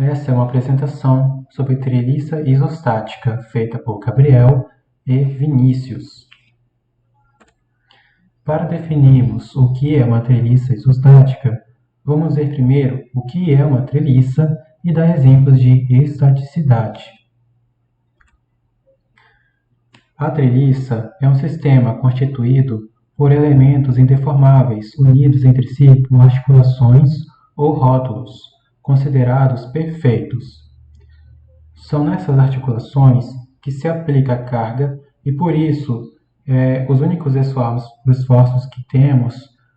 Essa é uma apresentação sobre treliça isostática feita por Gabriel e Vinícius. Para definirmos o que é uma treliça isostática, vamos ver primeiro o que é uma treliça e dar exemplos de estaticidade. A treliça é um sistema constituído por elementos indeformáveis unidos entre si por articulações ou rótulos, considerados perfeitos. São nessas articulações que se aplica a carga e, por isso, os únicos esforços que temos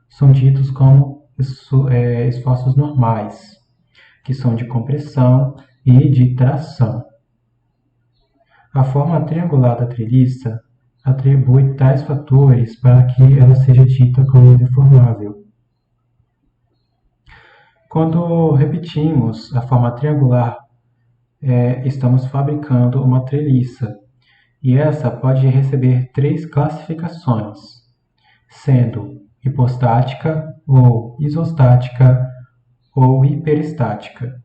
são ditos como esforços normais, que são de compressão e de tração. A forma triangular da treliça atribui tais fatores para que ela seja dita como deformável. Quando repetimos a forma triangular, estamos fabricando uma treliça, e essa pode receber 3 classificações, sendo hipostática, ou isostática, ou hiperestática.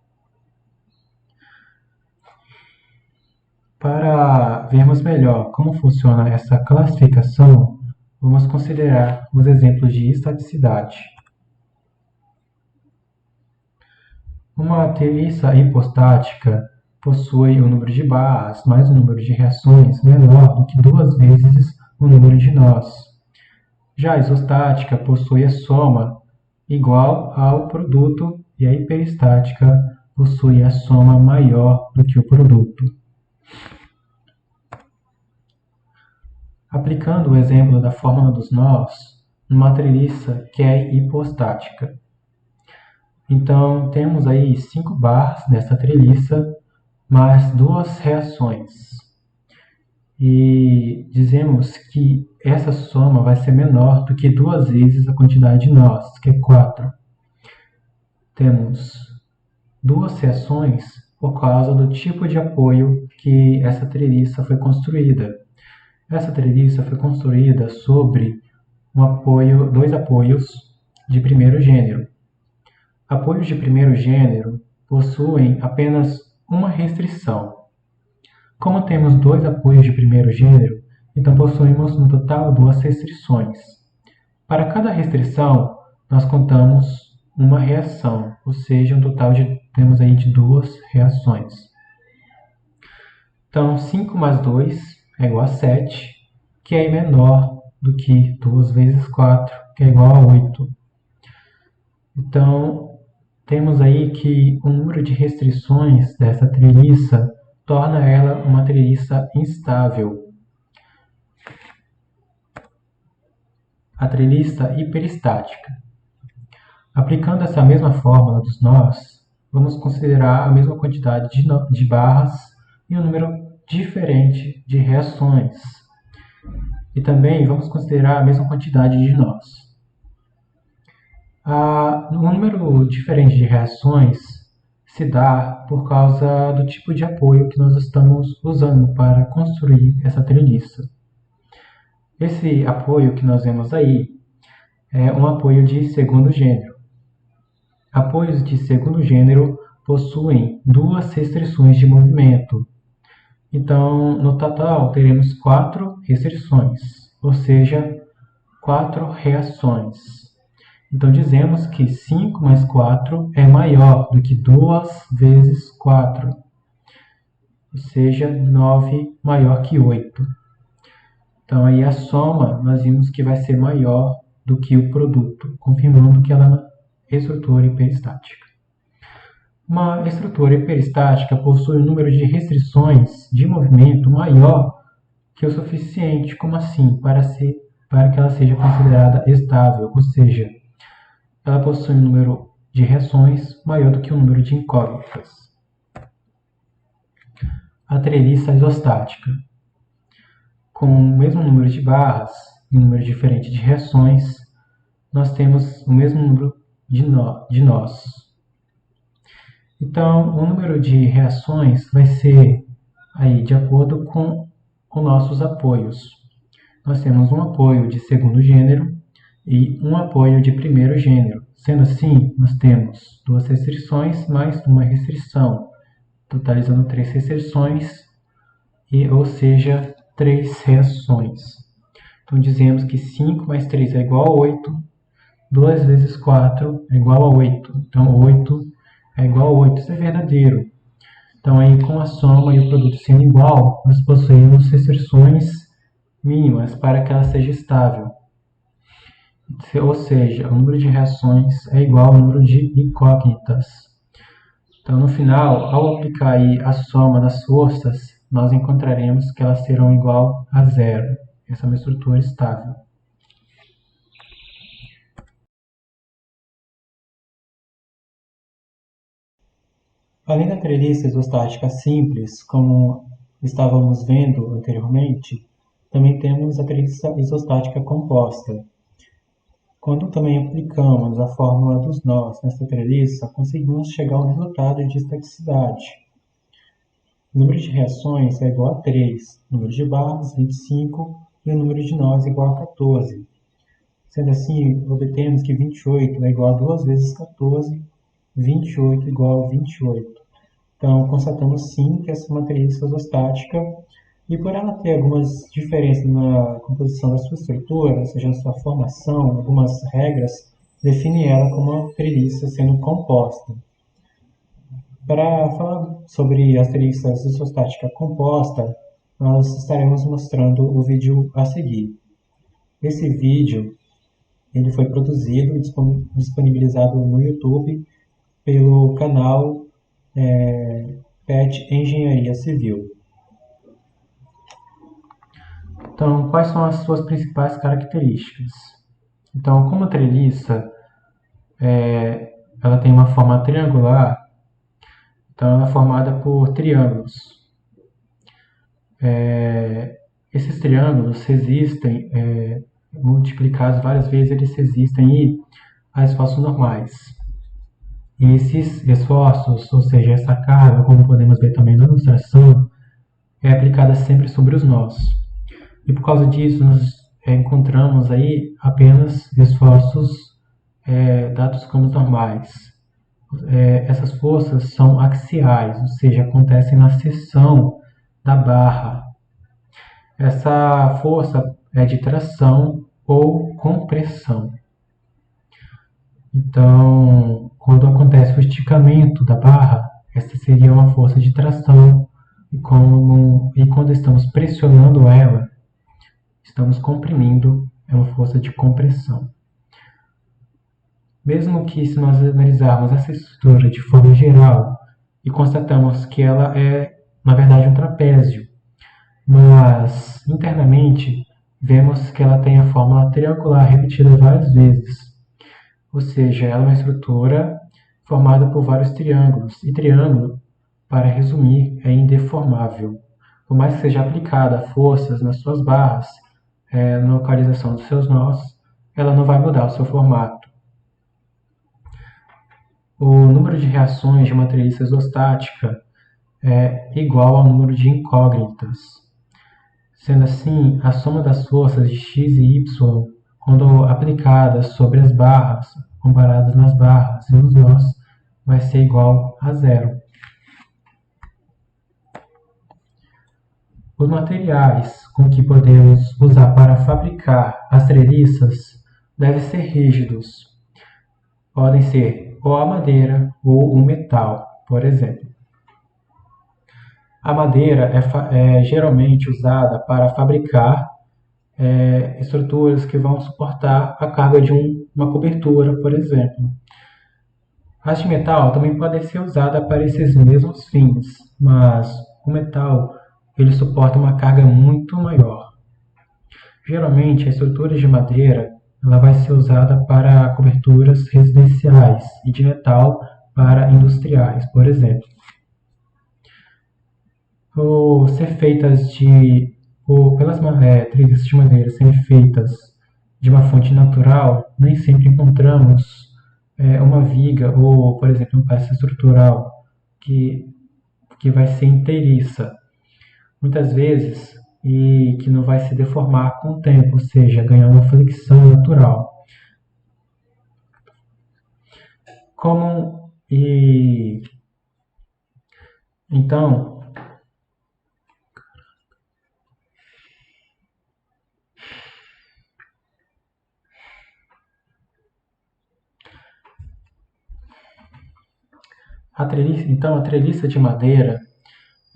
Para vermos melhor como funciona essa classificação, vamos considerar os exemplos de estaticidade. Uma treliça hipostática possui o número de barras mais o número de reações menor do que 2 vezes o número de nós. Já a isostática possui a soma igual ao produto e a hiperestática possui a soma maior do que o produto. Aplicando o exemplo da fórmula dos nós, numa treliça que é hipostática. Então, temos aí 5 barras nessa treliça, mais 2 reações. E dizemos que essa soma vai ser menor do que 2 vezes a quantidade de nós, que é 4. Temos 2 reações por causa do tipo de apoio que essa treliça foi construída. Essa treliça foi construída sobre 2 apoios de primeiro gênero. Apoios de primeiro gênero possuem apenas uma restrição. Como temos 2 apoios de primeiro gênero, então possuímos no total 2 restrições. Para cada restrição, nós contamos uma reação, ou seja, um total temos aí de 2 reações. Então, 5 mais 2 é igual a 7, que é menor do que 2 vezes 4, que é igual a 8. Então, temos aí que o número de restrições dessa treliça torna ela uma treliça instável. A treliça hiperestática. Aplicando essa mesma fórmula dos nós, vamos considerar a mesma quantidade de barras e um número diferente de reações. E também vamos considerar a mesma quantidade de nós. Um número diferente de reações se dá por causa do tipo de apoio que nós estamos usando para construir essa treliça. Esse apoio que nós vemos aí é um apoio de segundo gênero. Apoios de segundo gênero possuem 2 restrições de movimento. Então, no total, teremos 4 restrições, ou seja, 4 reações. Então, dizemos que 5 mais 4 é maior do que 2 vezes 4, ou seja, 9 maior que 8. Então, aí a soma, nós vimos que vai ser maior do que o produto, confirmando que ela é uma estrutura hiperestática. Uma estrutura hiperestática possui um número de restrições de movimento maior que o suficiente, como assim, para que ela seja considerada estável, ou seja, ela possui um número de reações maior do que o número de incógnitas. A treliça isostática. Com o mesmo número de barras e um número diferente de reações, nós temos o mesmo número de nós. Então, o número de reações vai ser aí de acordo com os nossos apoios. Nós temos um apoio de segundo gênero e um apoio de primeiro gênero. Sendo assim, nós temos 2 restrições mais uma restrição, totalizando 3 restrições, ou seja, 3 reações. Então dizemos que 5 mais 3 é igual a 8, 2 vezes 4 é igual a 8. Então 8 é igual a 8, isso é verdadeiro. Então aí com a soma e o produto sendo igual, nós possuímos restrições mínimas para que ela seja estável. Ou seja, o número de reações é igual ao número de incógnitas. Então, no final, ao aplicar aí a soma das forças, nós encontraremos que elas serão igual a zero. Essa é uma estrutura estável. Além da treliça isostática simples, como estávamos vendo anteriormente, também temos a treliça isostática composta. Quando também aplicamos a fórmula dos nós nessa treliça, conseguimos chegar ao resultado de estaticidade. O número de reações é igual a 3, o número de barras 25 e o número de nós igual a 14. Sendo assim, obtemos que 28 é igual a 2 vezes 14, 28 igual a 28. Então, constatamos sim que essa é uma treliça isostática, e por ela ter algumas diferenças na composição da sua estrutura, ou seja, na sua formação, algumas regras, define ela como uma treliça sendo composta. Para falar sobre as treliças isostática composta, nós estaremos mostrando o vídeo a seguir. Esse vídeo ele foi produzido e disponibilizado no YouTube pelo canal PET Engenharia Civil. Então, quais são as suas principais características? Então, como a treliça ela tem uma forma triangular, então ela é formada por triângulos. Esses triângulos resistem, multiplicados várias vezes, eles resistem a esforços normais. E esses esforços, ou seja, essa carga, como podemos ver também na ilustração, é aplicada sempre sobre os nós. E por causa disso, nós encontramos aí apenas esforços dados como normais. Essas forças são axiais, ou seja, acontecem na seção da barra. Essa força é de tração ou compressão. Então, quando acontece o esticamento da barra, essa seria uma força de tração, e quando estamos pressionando ela, estamos comprimindo, é uma força de compressão. Mesmo que se nós analisarmos essa estrutura de forma geral e constatamos que ela é, na verdade, um trapézio, mas internamente vemos que ela tem a fórmula triangular repetida várias vezes. Ou seja, ela é uma estrutura formada por vários triângulos, e triângulo, para resumir, é indeformável. Por mais que seja aplicada forças nas suas barras, na localização dos seus nós, ela não vai mudar o seu formato. O número de reações de uma treliça isostática é igual ao número de incógnitas. Sendo assim, a soma das forças de x e y, quando aplicadas sobre as barras, comparadas nas barras e nos nós, vai ser igual a zero. Os materiais com que podemos usar para fabricar as treliças devem ser rígidos. Podem ser ou a madeira ou o metal, por exemplo. A madeira é geralmente usada para fabricar estruturas que vão suportar a carga de uma cobertura, por exemplo. As de metal também podem ser usadas para esses mesmos fins, mas o metal ele suporta uma carga muito maior. Geralmente, a estrutura de madeira ela vai ser usada para coberturas residenciais e de metal para industriais, por exemplo. Pelas trilhas de madeira serem feitas de uma fonte natural, nem sempre encontramos uma viga ou, por exemplo, uma peça estrutural que vai ser inteiriça, muitas vezes, e que não vai se deformar com o tempo, ou seja, ganhar uma flexão natural. Então, a treliça de madeira,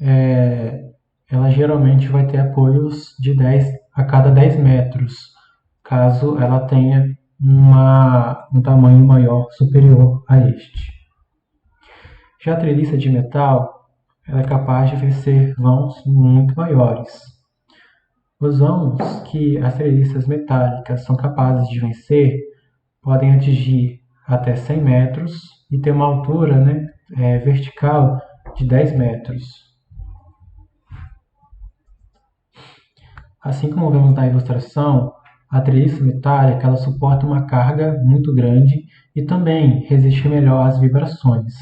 é, ela geralmente vai ter apoios de 10 a cada 10 metros, caso ela tenha um tamanho maior, superior a este. Já a treliça de metal, ela é capaz de vencer vãos muito maiores. Os vãos que as treliças metálicas são capazes de vencer podem atingir até 100 metros e ter uma altura, né, vertical de 10 metros. Assim como vemos na ilustração, a treliça metálica ela suporta uma carga muito grande e também resiste melhor às vibrações.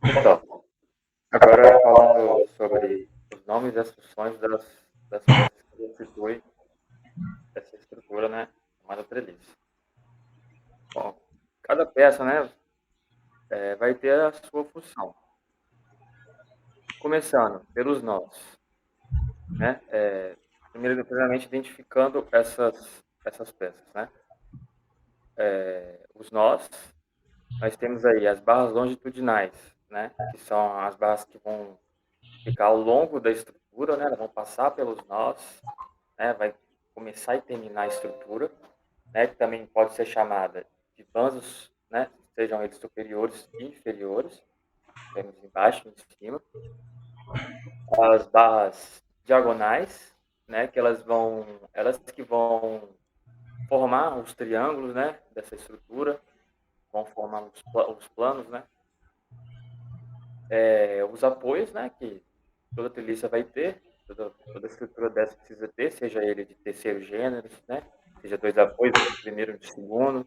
Então, agora falando sobre os nomes e as funções das peças que constituem essa estrutura, né, chamada treliça. Bom, cada peça, né, vai ter a sua função. Começando pelos nós, né, primeiramente identificando essas peças, né. Os nós temos aí as barras longitudinais, né, que são as barras que vão ficar ao longo da estrutura, né, elas vão passar pelos nós, né, vai começar e terminar a estrutura, né, que também pode ser chamada de bandos, né, sejam eles superiores e inferiores, temos embaixo e em cima. As barras diagonais, né, que elas que vão formar os triângulos, né, dessa estrutura, vão formar os planos, né. Os apoios, né, que toda treliça vai ter, toda estrutura dessa precisa ter, seja ele de terceiro gênero, né, seja 2 apoios, um de primeiro, um de segundo.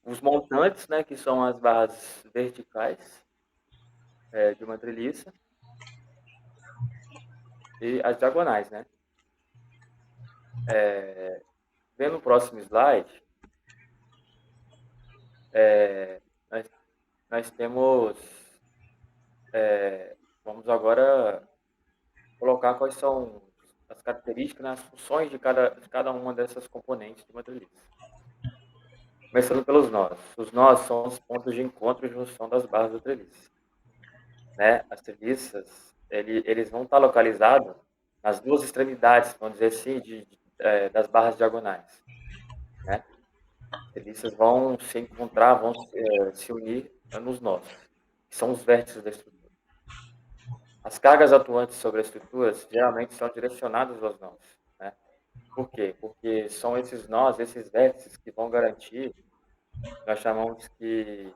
Os montantes, né, que são as barras verticais, de uma treliça, e as diagonais, né. Vendo o próximo slide, nós nós temos, vamos agora colocar quais são as características, né, as funções de cada uma dessas componentes de uma treliça. Começando pelos nós. Os nós são os pontos de encontro e junção das barras da treliça, né. As treliças, eles vão estar localizados nas 2 extremidades, vamos dizer assim, das barras diagonais, né. As treliças vão se encontrar, vão se unir nos nós, que são os vértices da estrutura. As cargas atuantes sobre as estruturas geralmente são direcionadas aos nós, né. Por quê? Porque são esses nós, esses vértices que vão garantir, nós chamamos de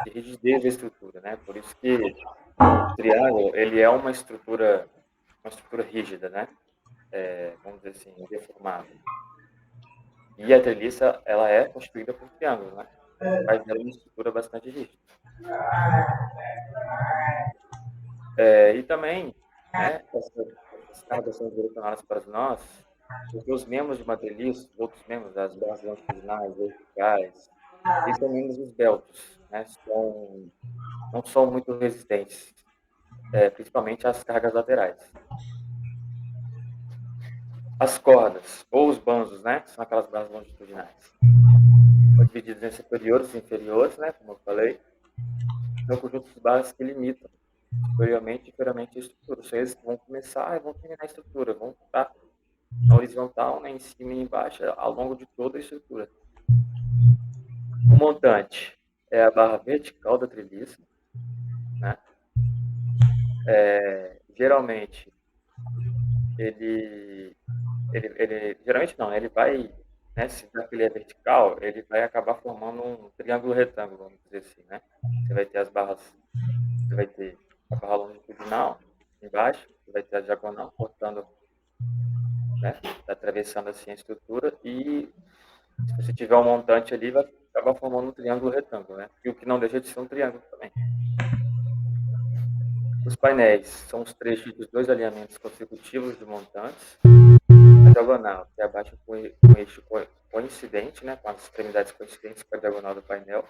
rigidez da estrutura, né. Por isso que o triângulo, ele é uma estrutura rígida, né, vamos dizer assim, deformável. E a treliça, ela é constituída por triângulos, né, faz dela uma estrutura bastante rígida. E também, né, essas cargas são direcionadas para nós, porque os membros de uma treliça, os outros membros, as barras longitudinais, verticais, eles são membros esbeltos, né, não são muito resistentes, principalmente às cargas laterais. As cordas, ou os bandos, né, que são aquelas barras longitudinais, são divididas em superiores e inferiores, né, como eu falei, são conjuntos de barras que limitam superiormente e inferiormente a estrutura. São eles que vão começar e vão terminar a estrutura, vão estar na horizontal, né, em cima e embaixo, ao longo de toda a estrutura. O montante é a barra vertical da treliça, né? Geralmente, ele, geralmente não, ele vai, né, se ele é vertical, ele vai acabar formando um triângulo retângulo, vamos dizer assim, né? Você vai ter as barras, você vai ter a barra longitudinal embaixo, você vai ter a diagonal cortando, né, atravessando assim a estrutura, e se você tiver um montante ali, vai acabar formando um triângulo retângulo, né? E o que não deixa de ser um triângulo também. Os painéis são os trechos dos dois alinhamentos consecutivos de montantes. A diagonal, que abaixa com o eixo coincidente, né, com as extremidades coincidentes com a diagonal do painel.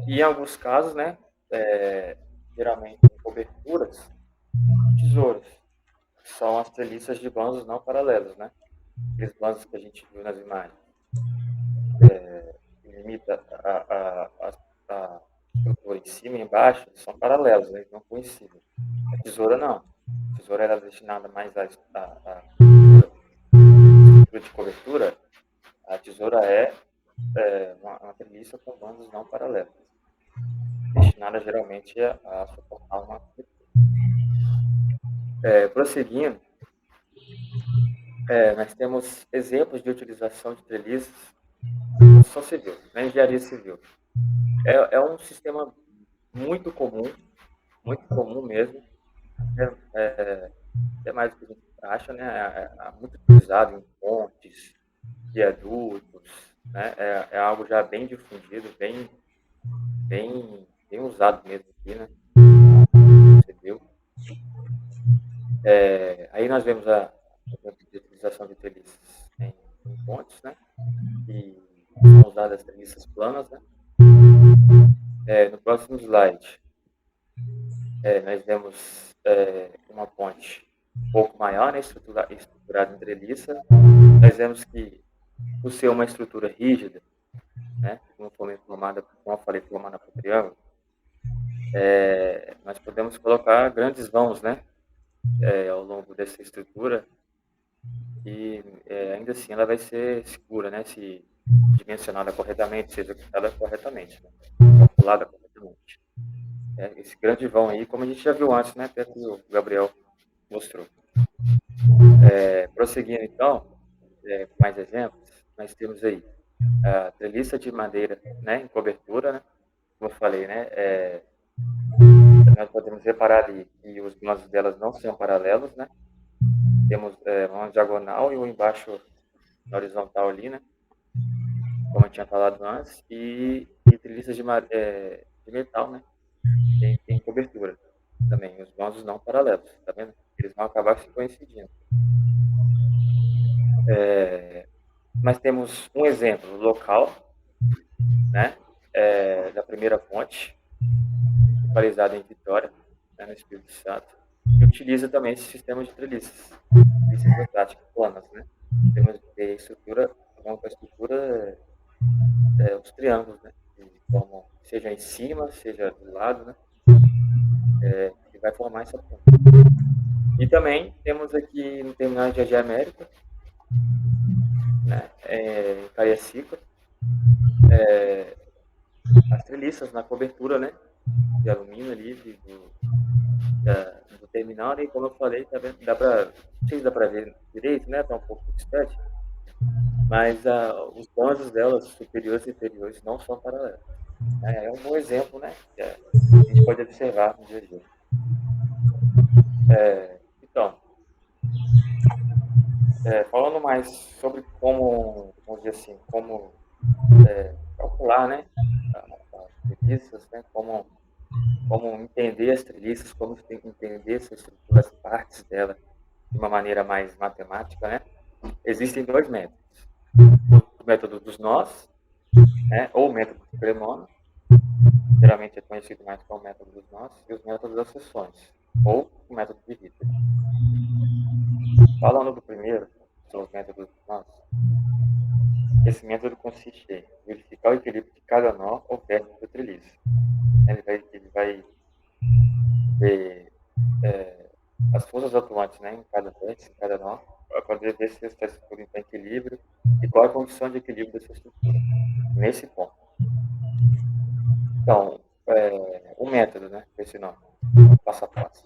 E em alguns casos, né, geralmente em coberturas, tesouras, que são as treliças de bandos não paralelos, né? Aqueles bandos que a gente viu nas imagens. Que limita a estrutura em cima e embaixo, são paralelos, né? Não coincidem. A tesoura não. A tesoura era destinada mais à estrutura de cobertura. A tesoura é uma treliça com bandos não paralelos, destinada geralmente a suportar uma cobertura. Prosseguindo, nós temos exemplos de utilização de treliças na construção civil, na engenharia civil. É um sistema muito comum mesmo, até mais do que a gente acha, né? É muito utilizado em pontes, viadutos, né? É algo já bem difundido, bem usado mesmo aqui, né? Civil. Aí nós vemos a utilização de treliças em pontes, né? E são usadas treliças planas, né? No próximo slide, nós vemos uma ponte um pouco maior, né? Estruturada em treliça. Nós vemos que, por ser uma estrutura rígida, né? Como eu falei, formada por triângulo, nós podemos colocar grandes vãos, né? Ao longo dessa estrutura, e ainda assim ela vai ser segura, né? Se dimensionada corretamente, se executada corretamente, né? Calculada corretamente. Esse grande vão aí, como a gente já viu antes, né? Até que o Gabriel mostrou. Prosseguindo então, com mais exemplos, nós temos aí a treliça de madeira, né? Em cobertura, né? Como eu falei, né? Nós podemos reparar ali que os balanços delas não são paralelos, né? Temos uma diagonal e um embaixo na horizontal ali, né? Como eu tinha falado antes, e treliças de metal, né? Tem cobertura também, os balanços não paralelos, tá vendo? Eles vão acabar se coincidindo. Nós temos um exemplo local, né? Da primeira ponte, localizada em Vitória, né, no Espírito Santo, e utiliza também esse sistema de treliças estáticas planas, né? Temos a estrutura, os triângulos, né? Seja em cima, seja do lado, né? Que vai formar essa ponte. E também temos aqui no terminal de Jardim América, né? Em Cariacica, as treliças na cobertura, né? De alumínio ali do terminal, né? E como eu falei, tá vendo? Não sei se dá para ver direito, né? Tá um pouco distante, mas os bandos delas, superiores e inferiores, não são paralelos. É um bom exemplo, né? Que a gente pode observar no dia a dia. Então, falando mais sobre como, vamos dizer assim, como calcular, né? As treliças, né? Como entender as treliças, como entender essa estrutura, as partes dela de uma maneira mais matemática, né? Existem dois métodos. O método dos nós, né? Ou o método de Cremona, geralmente é conhecido mais como o método dos nós, e os métodos das seções, ou o método de Ritter. Falando do primeiro, que são os métodos dos nós, esse método consiste em verificar o equilíbrio de cada nó ou vértice da treliça. Ele vai ver as forças atuantes, né, em cada vértice, em cada nó, para poder ver se essa estrutura está em equilíbrio e qual é a condição de equilíbrio dessa estrutura, nesse ponto. Então, o método, né, desse nó, passo a passo.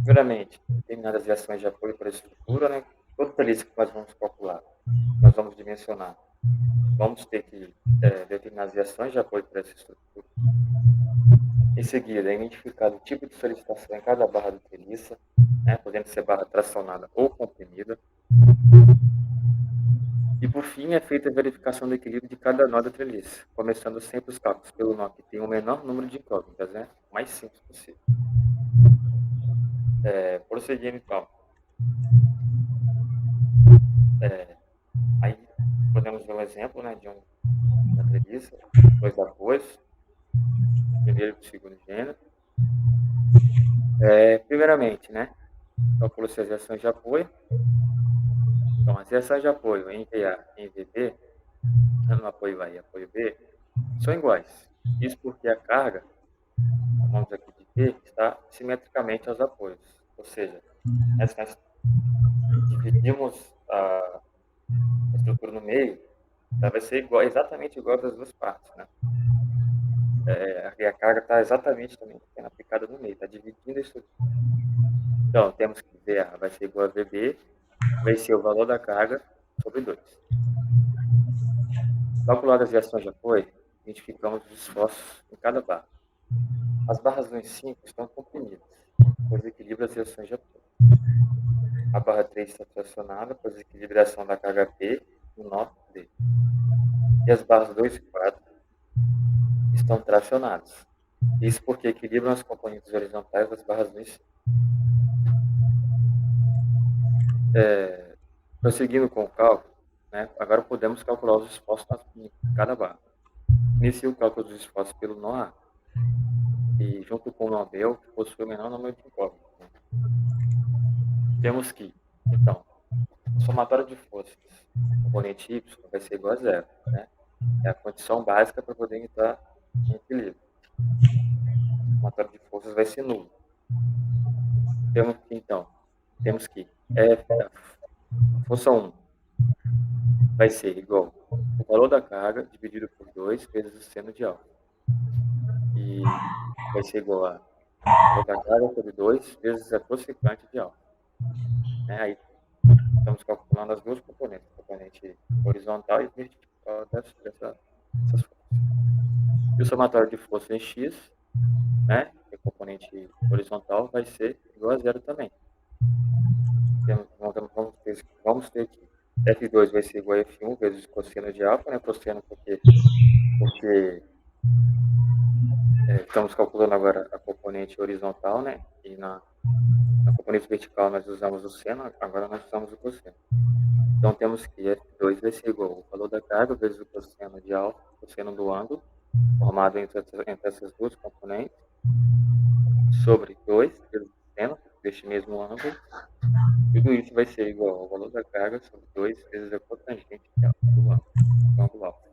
Primeiramente, determinadas reações de apoio para a estrutura, né, toda treliça que nós vamos calcular, nós vamos dimensionar. Vamos ter que determinar as reações de apoio para essa estrutura. Em seguida, é identificado o tipo de solicitação em cada barra da treliça, né, podendo ser barra tracionada ou comprimida. E, por fim, é feita a verificação do equilíbrio de cada nó da treliça, começando sempre os cálculos pelo nó que tem o menor número de incógnitas, né, o mais simples possível. Prosseguindo, então. Aí podemos ver um exemplo, né, de uma treliça, dois apoios, primeiro e segundo gênero. Primeiramente, né, calcula-se as reações de apoio. Então, as reações de apoio em VA e em VB, no apoio A e apoio B, são iguais. Isso porque a carga, chamamos aqui de P, está simetricamente aos apoios. Ou seja, se nós dividimos a estrutura no meio, ela vai ser igual, exatamente igual das duas partes, né? E a carga está exatamente também sendo aplicada no meio, está dividindo a estrutura. Então, temos que VA vai ser igual a VB, vai ser o valor da carga sobre 2. Calculadas as reações de apoio, identificamos os esforços em cada barra. As barras 1 e 5 estão comprimidas, pois equilibra as reações de apoio. A barra 3 está tracionada, pois equilibra a ação da carga P no nó D. E as barras 2 e 4 estão tracionadas. Isso porque equilibram as componentes horizontais das barras 1 e 5. Prosseguindo com o cálculo, né, agora podemos calcular os esforços em cada barra. Inicia o cálculo dos esforços pelo nó A, e junto com o nó B, que possui o menor número de incógnitas. Né? Temos que, então, a somatória de forças do componente Y vai ser igual a zero. Né? É a condição básica para poder entrar em equilíbrio. A somatória de forças vai ser nula. Temos que a força 1 vai ser igual ao valor da carga dividido por 2 vezes o seno de alfa. E vai ser igual a valor da carga sobre 2 vezes a cosecante de alfa. Né? Aí estamos calculando as duas componentes, a componente horizontal e vertical dessas forças. E o somatório de força em x, né, que é a componente horizontal, vai ser igual a zero também. Vamos ter aqui. F2 vai ser igual a F1 vezes cosseno de alfa, né, cosseno porque estamos calculando agora a componente horizontal, né, e na componente vertical nós usamos o seno, agora nós usamos o cosseno. Então, temos que F2 vai ser igual ao valor da carga vezes o cosseno de alfa, cosseno do ângulo, formado entre essas duas componentes, sobre 2 vezes o seno deste mesmo ângulo. Tudo isso vai ser igual ao valor da carga sobre 2 vezes a cotangente do ângulo alfa.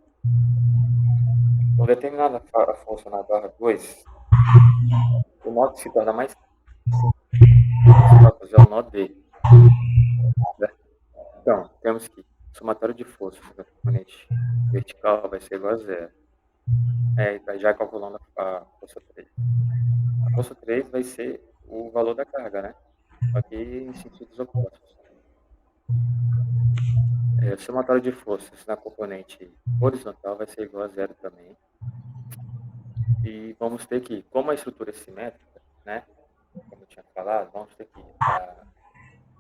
Então, determinada a força na barra 2, o nó que se torna mais simples é o nó D. Né? Então, temos que o somatório de forças da componente vertical vai ser igual a zero. Já calculando a força 3. A força 3 vai ser o valor da carga, né? Só que em sentidos opostos. O somatório de forças na componente horizontal vai ser igual a zero também. E vamos ter que, como a estrutura é simétrica, né? Como eu tinha falado, vamos ter que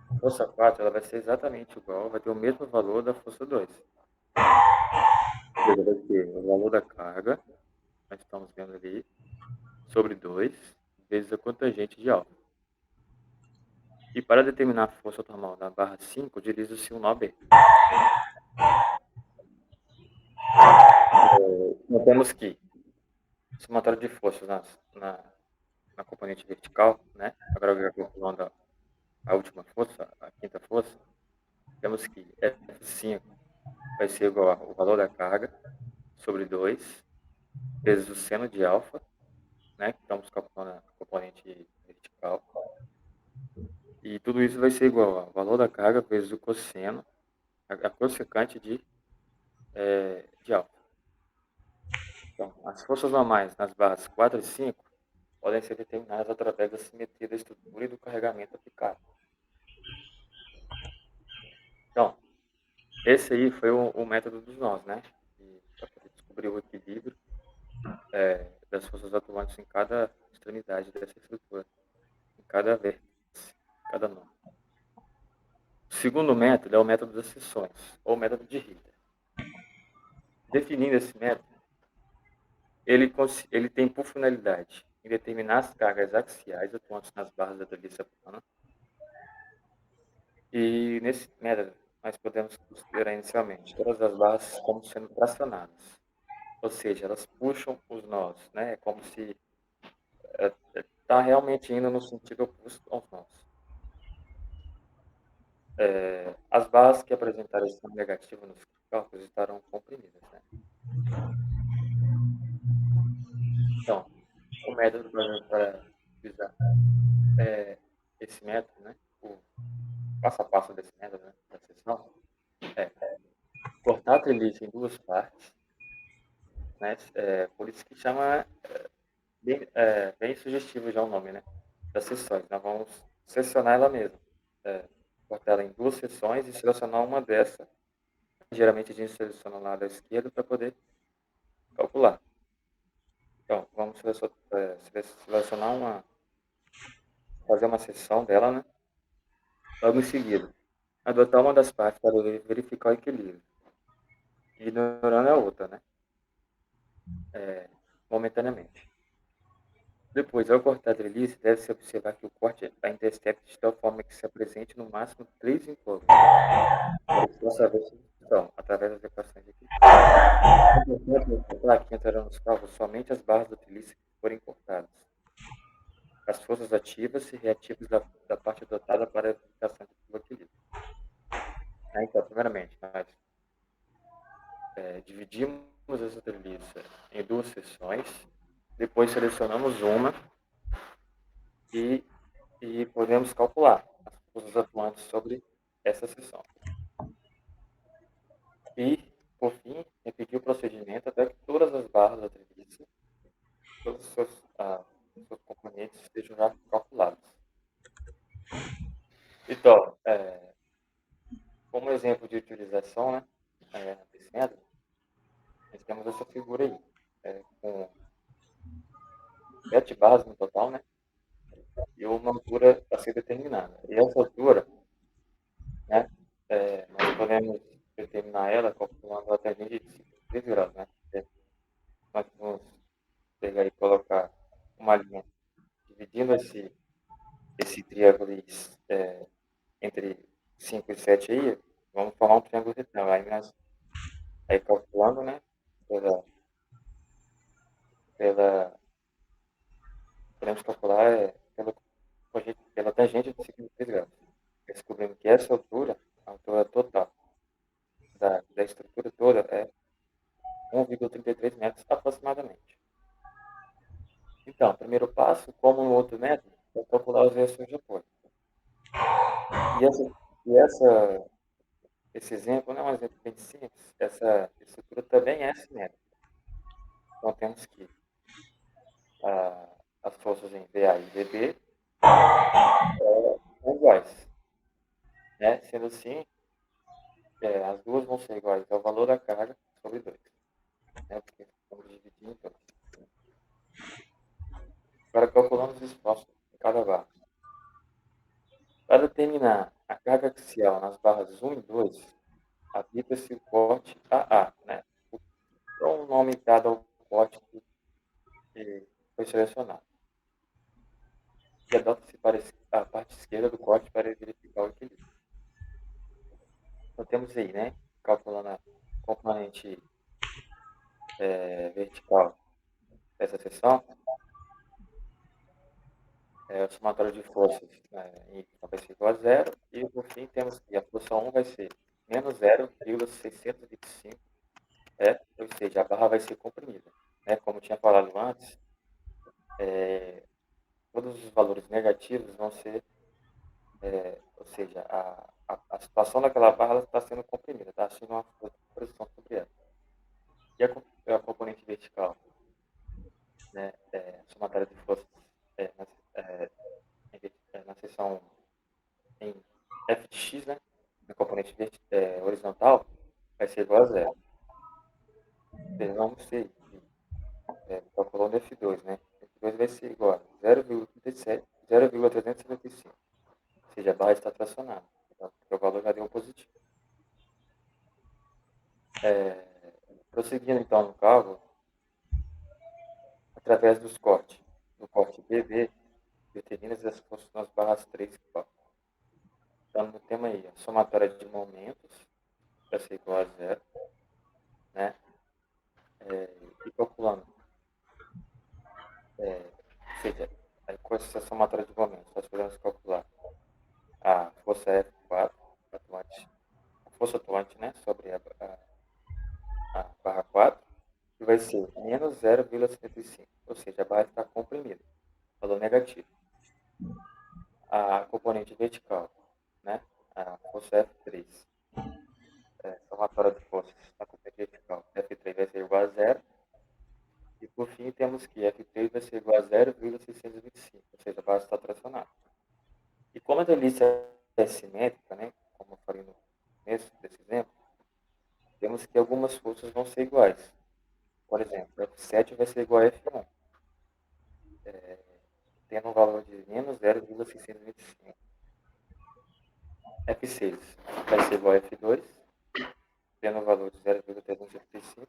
a força 4 ela vai ser exatamente igual, vai ter o mesmo valor da força 2. Vai ter o valor da carga, nós estamos vendo ali, sobre 2, vezes a cotangente de alfa. E para determinar a força normal da barra 5, utiliza-se um nó B. Nós temos que somatório de forças na componente vertical, né? Agora eu calculando a última força, a quinta força, temos que F5 vai ser igual ao valor da carga sobre 2 vezes o seno de alfa, né? Que estamos calculando a componente vertical. E tudo isso vai ser igual ao valor da carga vezes o cosseno, a cossecante de alfa. Então, as forças normais nas barras 4 e 5 podem ser determinadas através da simetria da estrutura e do carregamento aplicado. Então, esse aí foi o método dos nós, né? Para poder descobrir o equilíbrio das forças atuantes em cada extremidade dessa estrutura, em cada vértice, cada nó. O segundo método é o método das seções, ou método de Ritter. Definindo esse método, ele tem por finalidade em determinar as cargas axiais atuantes nas barras da treliça plana. E nesse método, nós podemos considerar inicialmente todas as barras como sendo tracionadas, ou seja, elas puxam os nós, né? É como se está realmente indo no sentido oposto aos nós. As barras que apresentarem signo negativo nos cálculos estarão comprimidas, né? Então, o método para utilizar esse método, né? O passo a passo desse método, né? Da sessão, é cortar a treliça em duas partes, né? Por isso que chama bem sugestivo já o nome, né? Das sessões. Nós vamos seccionar ela mesma. Cortar ela em duas seções e selecionar uma dessa. Geralmente a gente seleciona o lado esquerdo para poder calcular. Então, vamos selecionar fazer uma seção dela, né? Logo em seguida, adotar uma das partes para verificar o equilíbrio, ignorando a outra, né? Momentaneamente. Depois, ao cortar a treliça, deve-se observar que o corte está intercepte de tal forma que se apresente no máximo 3 incógnitas. Para que possa haver substituição, através das equações aqui. É importante ressaltar que entrarão nos cálculos somente as barras da treliça que forem cortadas. As forças ativas e reativas da parte adotada para a verificação do equilíbrio. Então, primeiramente, nós dividimos essa treliça em duas seções, depois selecionamos uma e podemos calcular as forças atuantes sobre essa seção. E, por fim, repetir o procedimento até que todas as barras da treliça, todos os seus componentes estejam já calculados. Então, como exemplo de utilização, né, desse método, nós temos essa figura aí, com 7 barras no total, né, e uma altura a ser determinada. E essa altura, né, nós podemos determinar ela calculando a tangente de 53 graus, né. Nós vamos pegar e colocar uma linha dividindo esse triângulo entre 5 e 7 aí, vamos formar um triângulo retângulo. Aí calculando, né, pela podemos calcular pela tangente de 53 graus. Descobrimos que essa altura, a altura total da estrutura toda, é 1,33 metros aproximadamente. Então, primeiro passo, como no outro método, é calcular as reações de apoio. Esse exemplo não é um exemplo bem simples, essa estrutura também é simétrica. Então, temos que as forças em VA e VB são iguais. Né? Sendo assim, as duas vão ser iguais ao valor da carga sobre 2. Né? Porque vamos dividir em 2. Agora, calculamos o espaço em cada barra. Para determinar a carga axial nas barras 1 e 2, aplica-se o corte AA, né? É um nome dado ao corte que foi selecionado. E adota-se a parte esquerda do corte para verificar o equilíbrio. Então, temos aí, né? Calculando a componente vertical dessa seção, o somatório de forças vai ser igual a zero, e por fim temos que a força 1 vai ser menos 0,625, ou seja, a barra vai ser comprimida. Né? Como eu tinha falado antes, todos os valores negativos vão ser, ou seja, a situação daquela barra está sendo comprimida, está sendo uma pressão sobre ela. E a componente vertical, né, somatória de forças na seção em f de x, né, na componente horizontal, vai ser igual a zero. Então, vamos ter calculando F2, né? F2 vai ser igual a 0,375. Ou seja, a barra está tracionada, porque o valor já deu um positivo. Prosseguindo, então, no cálculo, através do corte BB determina as funções nas barras 3 e 4. Então, no tema aí, a somatória de momentos vai ser igual a zero, né? E calculando, ou seja, com essa somatória de momentos, nós podemos calcular a força F4, a força atuante, né, sobre a barra 4, que vai ser menos 0,75, ou seja, a barra está comprimida, valor negativo. A componente vertical, né, a força F3, somatória de forças na componente vertical, F3 vai ser igual a zero, e por fim temos que F3 vai ser igual a 0,625, ou seja, a barra está tracionada. E como a treliça é simétrica, né, como eu falei no começo desse exemplo, temos que algumas forças vão ser iguais. Por exemplo, F7 vai ser igual a F1, tendo um valor de menos 0,625. F6 vai ser igual a F2, tendo um valor de 0,375.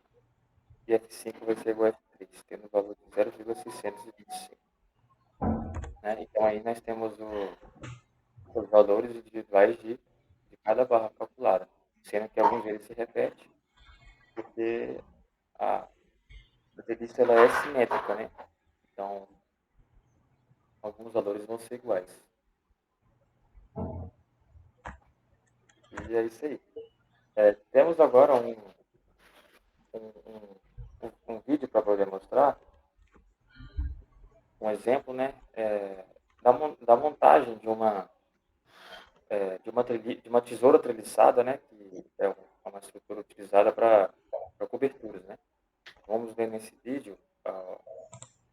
E F5 vai ser igual a F3, tendo um valor de 0,625. Né? Então aí nós temos os valores individuais de cada barra calculada, sendo que alguns deles se repetem, porque a treliça ela é simétrica, né? Então, alguns valores vão ser iguais. E é isso aí. Temos agora um vídeo para poder mostrar um exemplo, né, da montagem de uma tesoura treliçada, né, que é uma estrutura utilizada para coberturas, né. Vamos ver nesse vídeo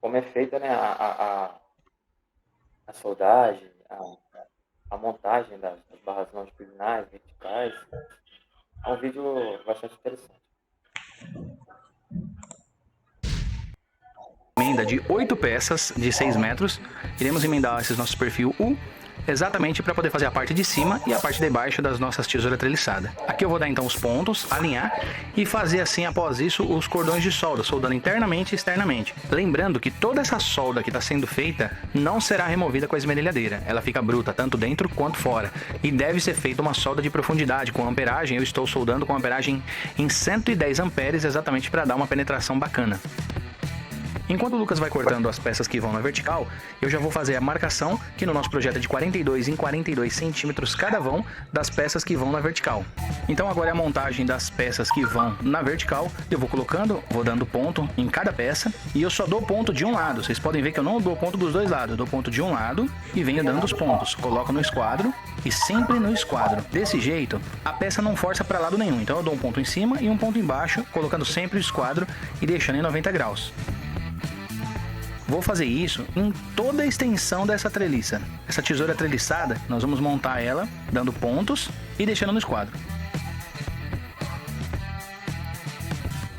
como é feita, né, a soldagem, a montagem das barras longitudinais, verticais. É um vídeo bastante interessante. Emenda de 8 peças de 6 metros. Iremos emendar esses nossos perfil U exatamente para poder fazer a parte de cima e a parte de baixo das nossas tesouras treliçadas. Aqui eu vou dar então os pontos, alinhar e fazer assim após isso os cordões de solda, soldando internamente e externamente. Lembrando que toda essa solda que está sendo feita não será removida com a esmerilhadeira, ela fica bruta tanto dentro quanto fora e deve ser feita uma solda de profundidade com amperagem. Eu estou soldando com amperagem em 110 amperes exatamente para dar uma penetração bacana. Enquanto o Lucas vai cortando as peças que vão na vertical, eu já vou fazer a marcação, que no nosso projeto é de 42 em 42 centímetros cada vão, das peças que vão na vertical. Então agora é a montagem das peças que vão na vertical, eu vou colocando, vou dando ponto em cada peça, e eu só dou ponto de um lado. Vocês podem ver que eu não dou ponto dos dois lados, eu dou ponto de um lado e venho dando os pontos. Coloco no esquadro e sempre no esquadro. Desse jeito, a peça não força para lado nenhum, então eu dou um ponto em cima e um ponto embaixo, colocando sempre o esquadro e deixando em 90 graus. Vou fazer isso em toda a extensão dessa treliça. Essa tesoura treliçada, nós vamos montar ela dando pontos e deixando no esquadro.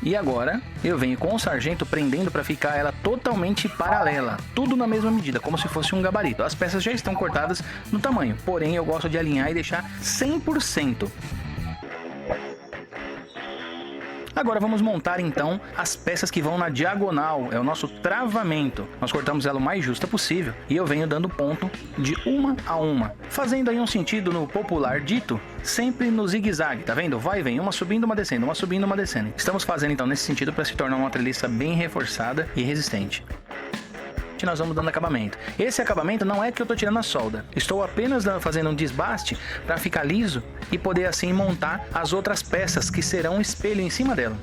E agora eu venho com o sargento prendendo para ficar ela totalmente paralela, tudo na mesma medida, como se fosse um gabarito. As peças já estão cortadas no tamanho, porém eu gosto de alinhar e deixar 100%. Agora vamos montar então as peças que vão na diagonal, é o nosso travamento. Nós cortamos ela o mais justa possível e eu venho dando ponto de uma a uma, fazendo aí um sentido no popular dito, sempre no zigue-zague, tá vendo? Vai e vem, uma subindo, uma descendo, uma subindo, uma descendo. Estamos fazendo então nesse sentido para se tornar uma treliça bem reforçada e resistente. Nós vamos dando acabamento. Esse acabamento não é que eu estou tirando a solda, estou apenas fazendo um desbaste para ficar liso e poder assim montar as outras peças que serão um espelho em cima dela.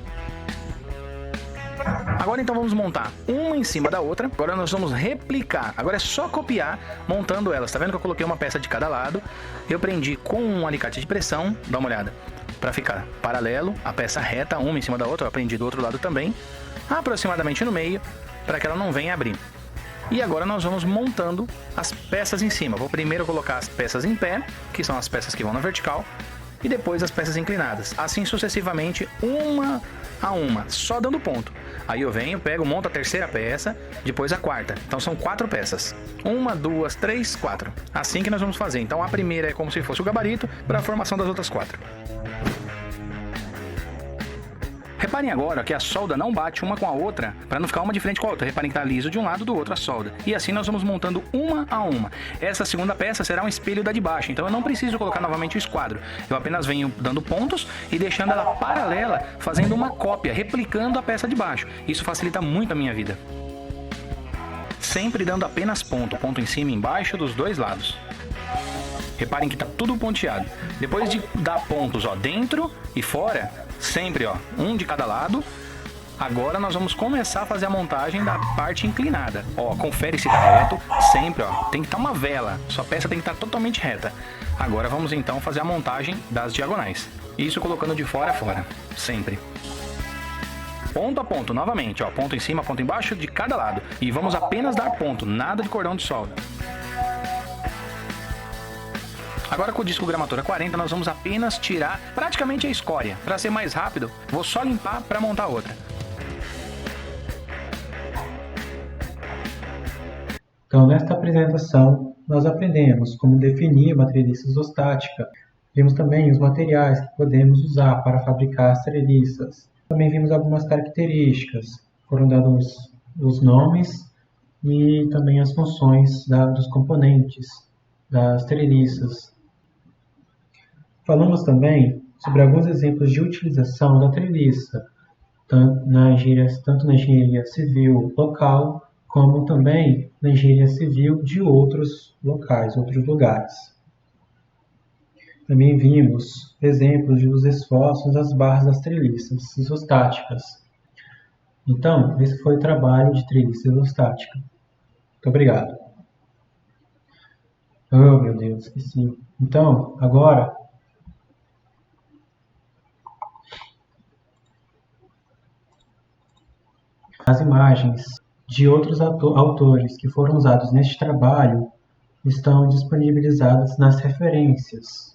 Agora então vamos montar uma em cima da outra. Agora nós vamos replicar, agora é só copiar montando elas. Tá vendo que eu coloquei uma peça de cada lado, eu prendi com um alicate de pressão, dá uma olhada, para ficar paralelo, a peça reta uma em cima da outra. Eu prendi do outro lado também, aproximadamente no meio, para que ela não venha abrir. E agora nós vamos montando as peças em cima. Vou primeiro colocar as peças em pé, que são as peças que vão na vertical, e depois as peças inclinadas. Assim sucessivamente, uma a uma, só dando ponto. Aí eu venho, pego, monto a terceira peça, depois a quarta. Então são 4 peças. 1, 2, 3, 4. Assim que nós vamos fazer. Então a primeira é como se fosse o gabarito para a formação das outras 4. Reparem agora que a solda não bate uma com a outra, para não ficar uma de frente com a outra. Reparem que está liso de um lado, do outro a solda. E assim nós vamos montando uma a uma. Essa segunda peça será um espelho da de baixo, então eu não preciso colocar novamente o esquadro. Eu apenas venho dando pontos e deixando ela paralela, fazendo uma cópia, replicando a peça de baixo. Isso facilita muito a minha vida. Sempre dando apenas ponto em cima e embaixo dos dois lados. Reparem que está tudo ponteado. Depois de dar pontos dentro e fora, sempre um de cada lado. Agora nós vamos começar a fazer a montagem da parte inclinada. Confere se está reto, sempre tem que estar uma vela. Sua peça tem que estar totalmente reta. Agora vamos então fazer a montagem das diagonais. Isso colocando de fora a fora, sempre. Ponto a ponto, novamente, ponto em cima, ponto embaixo de cada lado. E vamos apenas dar ponto, nada de cordão de solda. Agora com o disco gramatura 40 nós vamos apenas tirar praticamente a escória. Para ser mais rápido, vou só limpar para montar outra. Então, nesta apresentação, nós aprendemos como definir uma treliça isostática. Vimos também os materiais que podemos usar para fabricar as treliças. Também vimos algumas características, foram dados os nomes e também as funções dos componentes das treliças. Falamos também sobre alguns exemplos de utilização da treliça, tanto na engenharia civil local, como também na engenharia civil de outros locais, outros lugares. Também vimos exemplos dos esforços das barras das treliças isostáticas. Então, esse foi o trabalho de treliça isostática. Muito obrigado. Oh, meu Deus, esqueci. Então, agora, as imagens de outros autores que foram usados neste trabalho estão disponibilizadas nas referências.